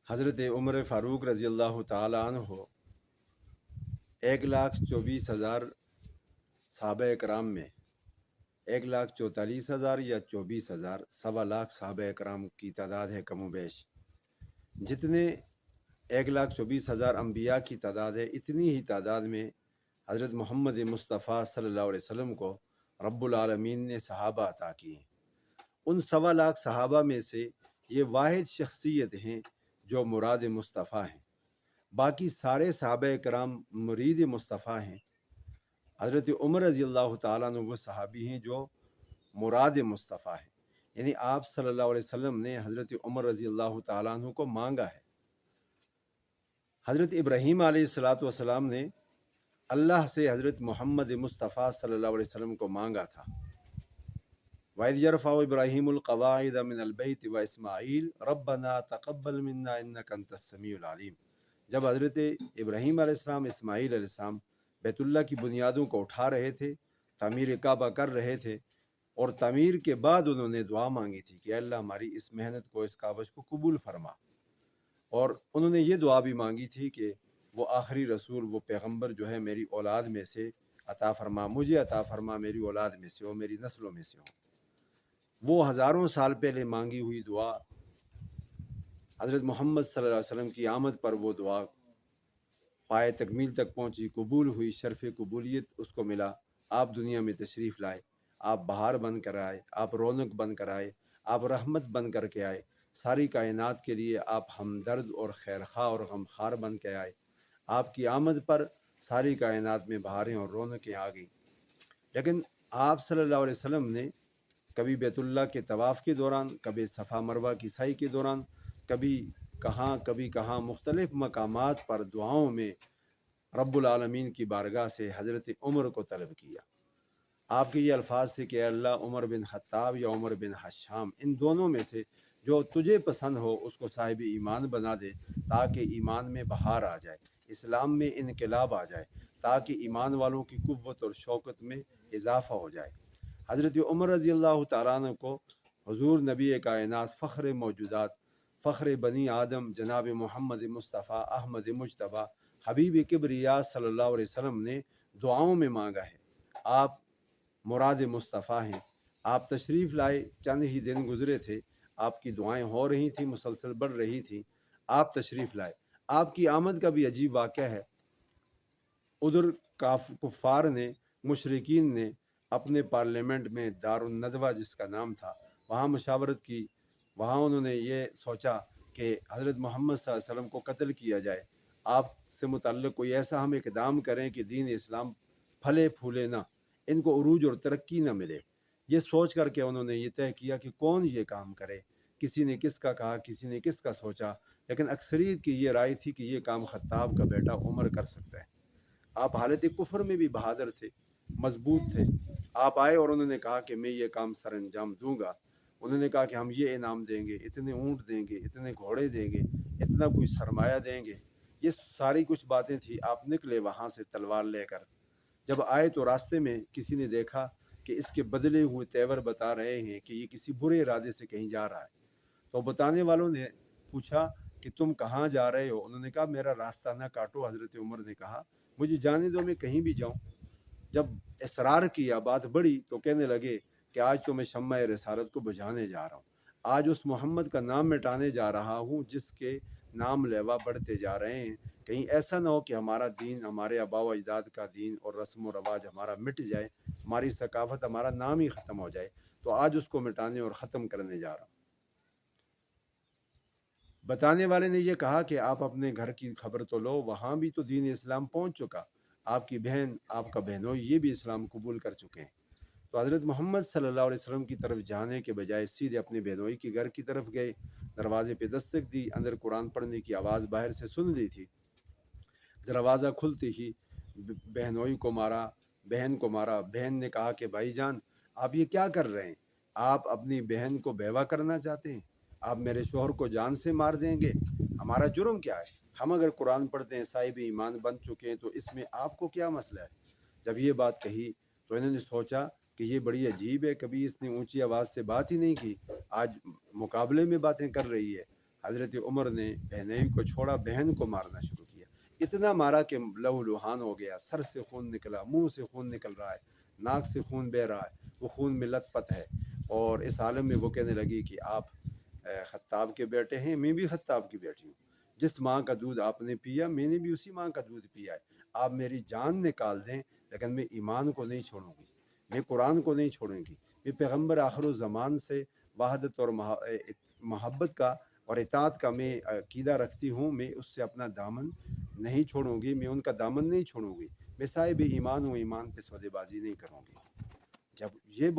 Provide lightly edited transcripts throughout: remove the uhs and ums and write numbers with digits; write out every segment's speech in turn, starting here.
حضرت عمر فاروق رضی اللہ تعالیٰ عنہ 1,24,000 صحابہ کرام میں 1,44,000 یا 24,000 1.25 صحابہ کرام کی تعداد ہے کم و بیش. جتنے 1,24,000 انبیاء کی تعداد ہے، اتنی ہی تعداد میں حضرت محمد مصطفیٰ صلی اللہ علیہ وسلم کو رب العالمین نے صحابہ عطا کیے ہیں. ان 1.25 صحابہ میں سے یہ واحد شخصیت ہیں جو مراد مصطفیٰ ہیں. باقی سارے صحابہ کرام مرید مصطفیٰ ہیں. حضرت عمر رضی اللہ تعالیٰ عنہ وہ صحابی ہیں جو مراد مصطفیٰ ہیں. یعنی آپ صلی اللہ علیہ وسلم نے حضرت عمر رضی اللہ تعالیٰ عنہ کو مانگا ہے. حضرت ابراہیم علیہ السلام نے اللہ سے حضرت محمد مصطفیٰ صلی اللہ علیہ وسلم کو مانگا تھا. وَإِذْ يَرْفَعُ إِبْرَاهِيمُ الْقَوَاعِدَ مِنَ الْبَيْتِ وَإِسْمَاعِيلُ رَبَّنَا تَقَبَّلْ مِنَّا إِنَّكَ أَنْتَ السَّمِيعُ الْعَلِيمُ. جب حضرت ابراہیم علیہ السلام، اسماعیل علیہ السلام بیت اللہ کی بنیادوں کو اٹھا رہے تھے، تعمیر کعبہ کر رہے تھے، اور تعمیر کے بعد انہوں نے دعا مانگی تھی کہ اللہ ہماری اس محنت کو، اس کاوش کو قبول فرما. اور انہوں نے یہ دعا بھی مانگی تھی کہ وہ آخری رسول، وہ پیغمبر جو ہے میری اولاد میں سے عطا فرما، مجھے عطا فرما، میری اولاد میں سے ہو، میری نسلوں میں سے ہو. وہ ہزاروں سال پہلے مانگی ہوئی دعا حضرت محمد صلی اللہ علیہ وسلم کی آمد پر وہ دعا پائے تکمیل تک پہنچی، قبول ہوئی، شرف قبولیت اس کو ملا. آپ دنیا میں تشریف لائے، آپ بہار بن کر آئے، آپ رونق بن کر آئے، آپ رحمت بن کر کے آئے. ساری کائنات کے لیے آپ ہمدرد اور خیرخواہ اور غمخوار بن کے آئے. آپ کی آمد پر ساری کائنات میں بہاریں اور رونقیں آ گئیں. لیکن آپ صلی اللہ علیہ وسلم نے کبھی بیت اللہ کے طواف کے دوران، کبھی صفا مروہ کی سعی کے دوران، کبھی کہاں مختلف مقامات پر دعاؤں میں رب العالمین کی بارگاہ سے حضرت عمر کو طلب کیا. آپ کے یہ الفاظ تھے کہ اللہ عمر بن خطاب یا عمر بن حشام، ان دونوں میں سے جو تجھے پسند ہو اس کو صاحب ایمان بنا دے، تاکہ ایمان میں بہار آ جائے، اسلام میں انقلاب آ جائے، تاکہ ایمان والوں کی قوت اور شوکت میں اضافہ ہو جائے. حضرت عمر رضی اللہ تعالیٰ عنہ کو حضور نبی کائنات، فخر موجودات، فخر بنی آدم، جناب محمد مصطفیٰ احمد مجتبیٰ حبیب کبریا صلی اللہ علیہ وسلم نے دعاؤں میں مانگا ہے. آپ مراد مصطفیٰ ہیں. آپ تشریف لائے، چند ہی دن گزرے تھے، آپ کی دعائیں ہو رہی تھیں، مسلسل بڑھ رہی تھیں. آپ تشریف لائے. آپ کی آمد کا بھی عجیب واقعہ ہے. ادھر کفار نے، مشرکین نے اپنے پارلیمنٹ میں دارالندوہ جس کا نام تھا، وہاں مشاورت کی. وہاں انہوں نے یہ سوچا کہ حضرت محمد صلی اللہ علیہ وسلم کو قتل کیا جائے. آپ سے متعلق کوئی ایسا ہم اقدام کریں کہ دین اسلام پھلے پھولے نہ، ان کو عروج اور ترقی نہ ملے. یہ سوچ کر کے انہوں نے یہ طے کیا کہ کون یہ کام کرے. کسی نے کس کا کہا، کسی نے کس کا سوچا، لیکن اکثریت کی یہ رائے تھی کہ یہ کام خطاب کا بیٹا عمر کر سکتا ہے. آپ حالت کفر میں بھی بہادر تھے، مضبوط تھے. آپ آئے اور انہوں نے کہا کہ میں یہ کام سر انجام دوں گا. انہوں نے کہا کہ ہم یہ انعام دیں گے، اتنے اونٹ دیں گے، اتنے گھوڑے دیں گے، اتنا کوئی سرمایہ دیں گے. یہ ساری کچھ باتیں تھیں. آپ نکلے وہاں سے تلوار لے کر. جب آئے تو راستے میں کسی نے دیکھا کہ اس کے بدلے ہوئے تیور بتا رہے ہیں کہ یہ کسی برے ارادے سے کہیں جا رہا ہے. تو بتانے والوں نے پوچھا کہ تم کہاں جا رہے ہو؟ انہوں نے کہا میرا راستہ نہ کاٹو. حضرت عمر نے کہا مجھے جانے دو، میں کہیں بھی جاؤں. جب اصرار کیا، بات بڑھی، تو کہنے لگے کہ آج تو میں شمع رسالت کو بجھانے جا رہا ہوں. آج اس محمد کا نام مٹانے جا رہا ہوں جس کے نام لیوا بڑھتے جا رہے ہیں. کہیں ایسا نہ ہو کہ ہمارا دین، ہمارے آباء و اجداد کا دین اور رسم و رواج ہمارا مٹ جائے، ہماری ثقافت، ہمارا نام ہی ختم ہو جائے. تو آج اس کو مٹانے اور ختم کرنے جا رہا ہوں. بتانے والے نے یہ کہا کہ آپ اپنے گھر کی خبر تو لو، وہاں بھی تو دین اسلام پہنچ چکا. آپ کی بہن، آپ کا بہنوئی، یہ بھی اسلام قبول کر چکے ہیں. تو حضرت محمد صلی اللہ علیہ وسلم کی طرف جانے کے بجائے سیدھے اپنے بہنوئی کے گھر کی طرف گئے. دروازے پہ دستک دی. اندر قرآن پڑھنے کی آواز باہر سے سن لی تھی. دروازہ کھلتے ہی بہنوئی کو مارا، بہن کو مارا. بہن نے کہا کہ بھائی جان آپ یہ کیا کر رہے ہیں؟ آپ اپنی بہن کو بیوہ کرنا چاہتے ہیں؟ آپ میرے شوہر کو جان سے مار دیں گے؟ ہمارا جرم کیا ہے؟ ہم اگر قرآن پڑھتے ہیں، صاحب ایمان بن چکے ہیں، تو اس میں آپ کو کیا مسئلہ ہے؟ جب یہ بات کہی تو انہوں نے سوچا کہ یہ بڑی عجیب ہے، کبھی اس نے اونچی آواز سے بات ہی نہیں کی، آج مقابلے میں باتیں کر رہی ہے. حضرت عمر نے بہنوئی کو چھوڑا، بہن کو مارنا شروع کیا، اتنا مارا کہ لہو لہان ہو گیا، سر سے خون نکلا، منہ سے خون نکل رہا ہے، ناک سے خون بہہ رہا ہے، وہ خون میں لت پت ہے۔ اور اس عالم میں وہ کہنے لگی کہ آپ خطاب کے بیٹے ہیں، میں بھی خطاب کی بیٹی ہوں، جس ماں کا دودھ آپ نے پیا میں نے بھی اسی ماں کا دودھ پیا ہے، آپ میری جان نکال دیں لیکن میں ایمان کو نہیں چھوڑوں گی، میں قرآن کو نہیں چھوڑوں گی، میں پیغمبر آخر الزمان سے وحدت اور محبت کا اور اطاعت کا میں عقیدہ رکھتی ہوں، میں اس سے اپنا دامن نہیں چھوڑوں گی، میں ان کا دامن نہیں چھوڑوں گی، میں صاحب ایمان ہوں، ایمان پہ سودے بازی نہیں کروں گی۔ جب یہ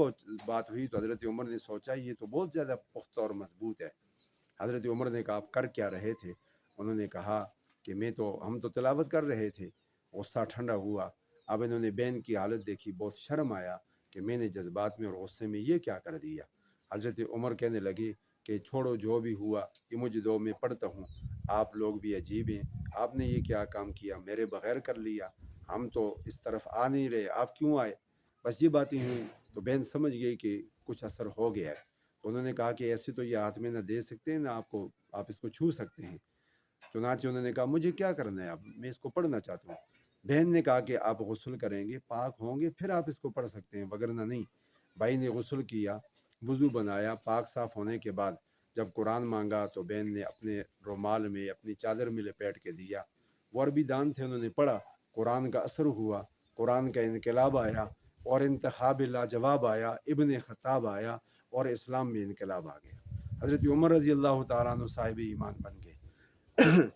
بات ہوئی تو حضرت عمر نے سوچا یہ تو بہت زیادہ پختہ اور مضبوط ہے۔ حضرت عمر نے کہا آپ کر کیا رہے تھے؟ انہوں نے کہا کہ ہم تو تلاوت کر رہے تھے۔ غصہ ٹھنڈا ہوا، اب انہوں نے بہن کی حالت دیکھی، بہت شرم آیا کہ میں نے جذبات میں اور غصے میں یہ کیا کر دیا۔ حضرت عمر کہنے لگے کہ چھوڑو جو بھی ہوا، یہ مجھے دو میں پڑھتا ہوں، آپ لوگ بھی عجیب ہیں، آپ نے یہ کیا کام کیا، میرے بغیر کر لیا، ہم تو اس طرف آ نہیں رہے، آپ کیوں آئے؟ بس یہ باتیں ہوئیں تو بہن سمجھ گئی کہ کچھ اثر ہو گیا ہے، تو انہوں نے کہا کہ ایسے تو یہ ہاتھ میں نہ دے سکتے ہیں نہ آپ اس کو چھو سکتے ہیں۔ چنانچہ انہوں نے کہا مجھے کیا کرنا ہے، اب میں اس کو پڑھنا چاہتا ہوں۔ بہن نے کہا کہ آپ غسل کریں گے، پاک ہوں گے، پھر آپ اس کو پڑھ سکتے ہیں، وگرنہ نہیں۔ بھائی نے غسل کیا، وضو بنایا، پاک صاف ہونے کے بعد جب قرآن مانگا تو بہن نے اپنے رومال میں اپنی چادر میں لپیٹ کے دیا۔ وہ عربی دان تھے، انہوں نے پڑھا، قرآن کا اثر ہوا، قرآن کا انقلاب آیا اور انتخاب لاجواب آیا، ابن خطاب آیا اور اسلام میں انقلاب آ گیا۔ حضرت عمر رضی اللہ تعالیٰ عنہ صاحب ایمان بن گئے۔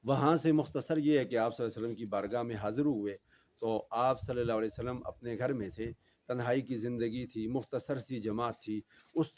وہاں سے مختصر یہ ہے کہ آپ صلی اللہ علیہ وسلم کی بارگاہ میں حاضر ہوئے تو آپ صلی اللہ علیہ وسلم اپنے گھر میں تھے، تنہائی کی زندگی تھی، مختصر سی جماعت تھی، اس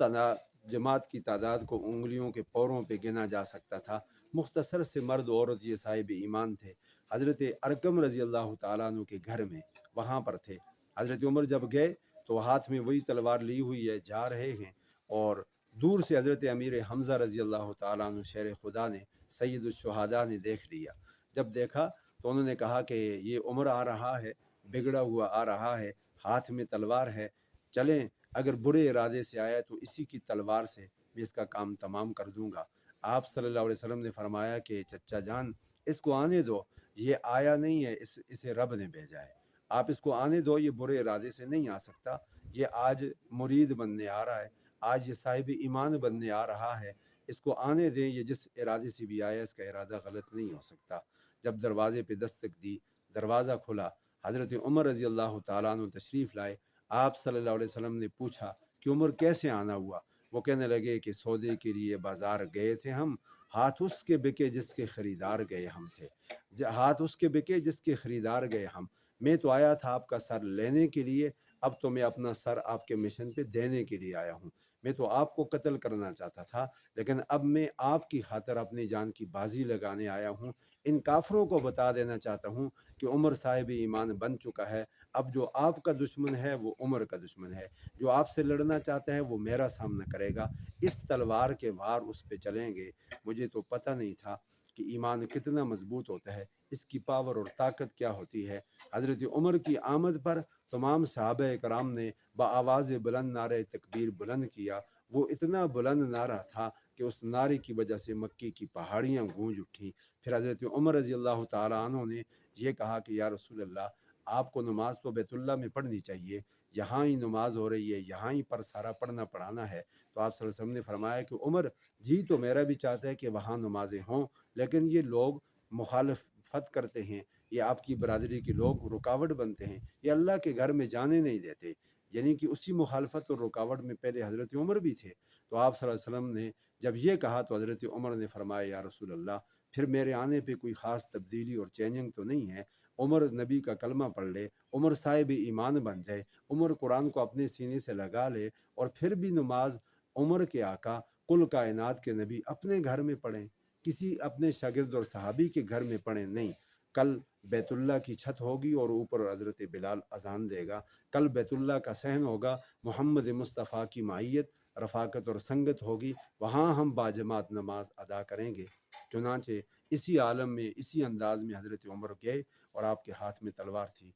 جماعت کی تعداد کو انگلیوں کے پوروں پہ گنا جا سکتا تھا، مختصر سے مرد عورت یہ صاحب ایمان تھے۔ حضرت ارقم رضی اللہ تعالیٰ عنہ کے گھر میں وہاں پر تھے۔ حضرت عمر جب گئے تو ہاتھ میں وہی تلوار لی ہوئی ہے، جا رہے ہیں، اور دور سے حضرت امیر حمزہ رضی اللہ تعالیٰ عنہ شیر خدا نے، سید الشہداء نے دیکھ لیا۔ جب دیکھا تو انہوں نے کہا کہ یہ عمر آ رہا ہے، بگڑا ہوا آ رہا ہے، ہاتھ میں تلوار ہے، چلیں اگر برے ارادے سے آیا تو اسی کی تلوار سے میں اس کا کام تمام کر دوں گا۔ آپ صلی اللہ علیہ وسلم نے فرمایا کہ چچا جان اس کو آنے دو، یہ آیا نہیں ہے، اسے رب نے بھیجا ہے، آپ اس کو آنے دو، یہ برے ارادے سے نہیں آ سکتا، یہ آج مرید بننے آ رہا ہے، آج یہ صاحب ایمان بننے آ رہا ہے، اس کو آنے دیں، یہ جس ارادے سے بھی آیا اس کا ارادہ غلط نہیں ہو سکتا۔ جب دروازے پہ دستک دی، دروازہ کھلا، حضرت عمر رضی اللہ تعالیٰ عنہ تشریف لائے۔ آپ صلی اللہ علیہ وسلم نے پوچھا کہ عمر کیسے آنا ہوا؟ وہ کہنے لگے کہ سودے کے لیے بازار گئے تھے ہم، ہاتھ اس کے بکے جس کے خریدار گئے ہم تھے، ہاتھ اس کے بکے جس کے خریدار گئے ہم، میں تو آیا تھا آپ کا سر لینے کے لیے، اب تو میں اپنا سر آپ کے مشن پہ دینے کے لیے آیا ہوں، میں تو آپ کو قتل کرنا چاہتا تھا لیکن اب میں آپ کی خاطر اپنی جان کی بازی لگانے آیا ہوں۔ ان کافروں کو بتا دینا چاہتا ہوں کہ عمر صاحب ایمان بن چکا ہے، اب جو آپ کا دشمن ہے وہ عمر کا دشمن ہے، جو آپ سے لڑنا چاہتا ہے وہ میرا سامنا کرے گا، اس تلوار کے وار اس پہ چلیں گے۔ مجھے تو پتہ نہیں تھا کہ ایمان کتنا مضبوط ہوتا ہے، اس کی پاور اور طاقت کیا ہوتی ہے۔ حضرت عمر کی آمد پر تمام صحابہ کرام نے بآواز بلند نعرہ تکبیر بلند کیا۔ وہ اتنا بلند نعرہ تھا کہ اس نعرے کی وجہ سے مکی کی پہاڑیاں گونج اٹھیں۔ پھر حضرت عمر رضی اللہ تعالیٰ عنہ نے یہ کہا کہ یا رسول اللہ، آپ کو نماز تو بیت اللہ میں پڑھنی چاہیے، یہاں ہی نماز ہو رہی ہے، یہاں ہی پر سارا پڑھنا پڑھانا ہے۔ تو آپ صلی اللہ علیہ وسلم نے فرمایا کہ عمر جی تو میرا بھی چاہتا ہے کہ وہاں نمازیں ہوں، لیکن یہ لوگ مخالفت کرتے ہیں، یہ آپ کی برادری کے لوگ رکاوٹ بنتے ہیں، یہ اللہ کے گھر میں جانے نہیں دیتے، یعنی کہ اسی مخالفت اور رکاوٹ میں پہلے حضرت عمر بھی تھے۔ تو آپ صلی اللہ علیہ وسلم نے جب یہ کہا تو حضرت عمر نے فرمایا یا رسول اللہ، پھر میرے آنے پہ کوئی خاص تبدیلی اور چینجنگ تو نہیں ہے، عمر نبی کا کلمہ پڑھ لے، عمر صاحب ایمان بن جائے، عمر قرآن کو اپنے سینے سے لگا لے، اور پھر بھی نماز عمر کے آقا کل کائنات کے نبی اپنے گھر میں پڑھیں، کسی اپنے شاگرد اور صحابی کے گھر میں پڑھیں نہیں۔ کل بیت اللہ کی چھت ہوگی اور اوپر حضرت بلال اذان دے گا، کل بیت اللہ کا صحن ہوگا، محمد مصطفیٰ کی معیت، رفاقت اور سنگت ہوگی، وہاں ہم باجماعت نماز ادا کریں گے۔ چنانچہ اسی عالم میں اسی انداز میں حضرت عمر گئے اور آپ کے ہاتھ میں تلوار تھی۔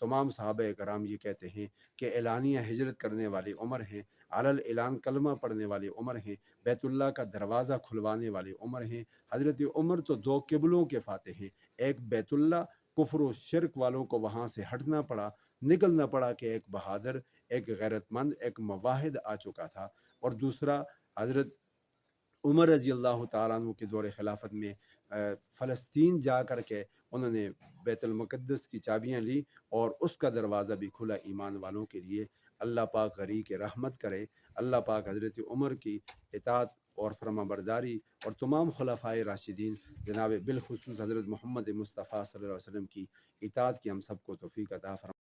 تمام صحابہ کرام یہ کہتے ہیں کہ اعلانیہ ہجرت کرنے والے عمر ہیں، علل اعلان کلمہ پڑھنے والے عمر ہیں، بیت اللہ کا دروازہ کھلوانے والے عمر ہیں۔ حضرت عمر تو دو قبلوں کے فاتح ہیں، ایک بیت اللہ، کفر و شرک والوں کو وہاں سے ہٹنا پڑا، نکلنا پڑا کہ ایک بہادر، ایک غیرت مند، ایک مواحد آ چکا تھا، اور دوسرا حضرت عمر رضی اللہ تعالیٰ عنہ کے دور خلافت میں فلسطین جا کر کے انہوں نے بیت المقدس کی چابیاں لی، اور اس کا دروازہ بھی کھلا ایمان والوں کے لیے۔ اللہ پاک غری کے رحمت کرے، اللہ پاک حضرت عمر کی اطاعت اور فرما برداری، اور تمام خلفائے راشدین جناب بالخصوص حضرت محمد مصطفیٰ صلی اللہ علیہ وسلم کی اطاعت کی ہم سب کو توفیق عطا فرمائے۔